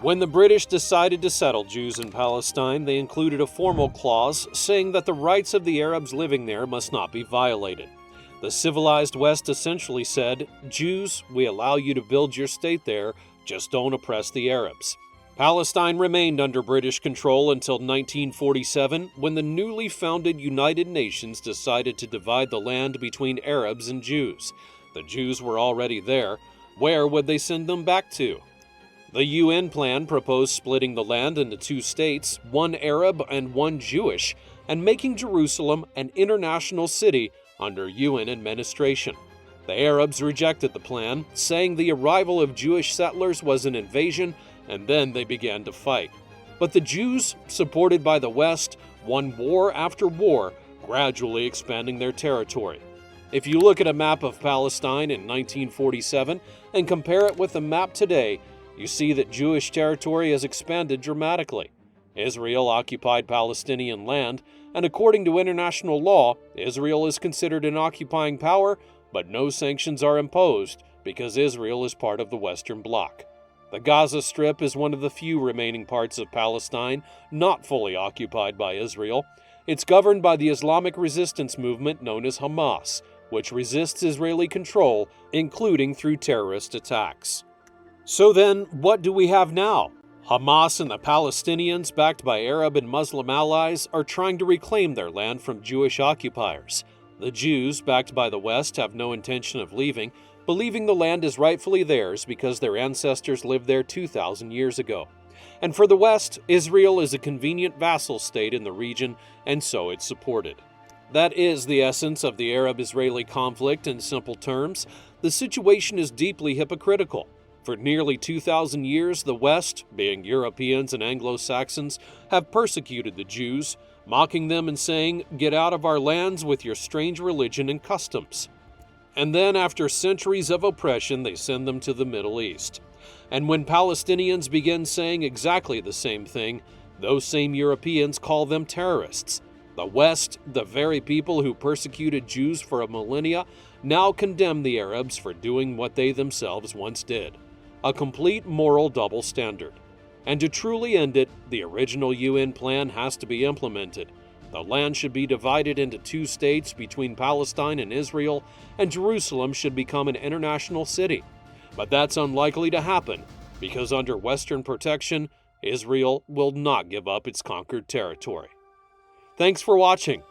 When the British decided to settle Jews in Palestine, they included a formal clause saying that the rights of the Arabs living there must not be violated. The civilized West essentially said, Jews, we allow you to build your state there, just don't oppress the Arabs. Palestine remained under British control until 1947, when the newly founded United Nations decided to divide the land between Arabs and Jews. The Jews were already there. Where would they send them back to? The UN plan proposed splitting the land into two states, one Arab and one Jewish, and making Jerusalem an international city under UN administration. The Arabs rejected the plan, saying the arrival of Jewish settlers was an invasion, and then they began to fight. But the Jews, supported by the West, won war after war, gradually expanding their territory. If you look at a map of Palestine in 1947 and compare it with a map today, you see that Jewish territory has expanded dramatically. Israel occupied Palestinian land, and according to international law, Israel is considered an occupying power, but no sanctions are imposed because Israel is part of the Western Bloc. The Gaza Strip is one of the few remaining parts of Palestine not fully occupied by Israel. It's governed by the Islamic resistance movement known as Hamas, which resists Israeli control, including through terrorist attacks. So then, what do we have now? Hamas and the Palestinians, backed by Arab and Muslim allies, are trying to reclaim their land from Jewish occupiers. The Jews, backed by the West, have no intention of leaving, believing the land is rightfully theirs because their ancestors lived there 2,000 years ago. And for the West, Israel is a convenient vassal state in the region, and so it's supported. That is the essence of the Arab-Israeli conflict in simple terms. The situation is deeply hypocritical. For nearly 2,000 years, the West, being Europeans and Anglo-Saxons, have persecuted the Jews, mocking them and saying, "Get out of our lands with your strange religion and customs." And then, after centuries of oppression, they send them to the Middle East. And when Palestinians begin saying exactly the same thing, those same Europeans call them terrorists. The West, the very people who persecuted Jews for a millennia, now condemn the Arabs for doing what they themselves once did. A complete moral double standard. And to truly end it, the original UN plan has to be implemented. The land should be divided into two states between Palestine and Israel, and Jerusalem should become an international city. But that's unlikely to happen, because under Western protection, Israel will not give up its conquered territory. Thanks for watching.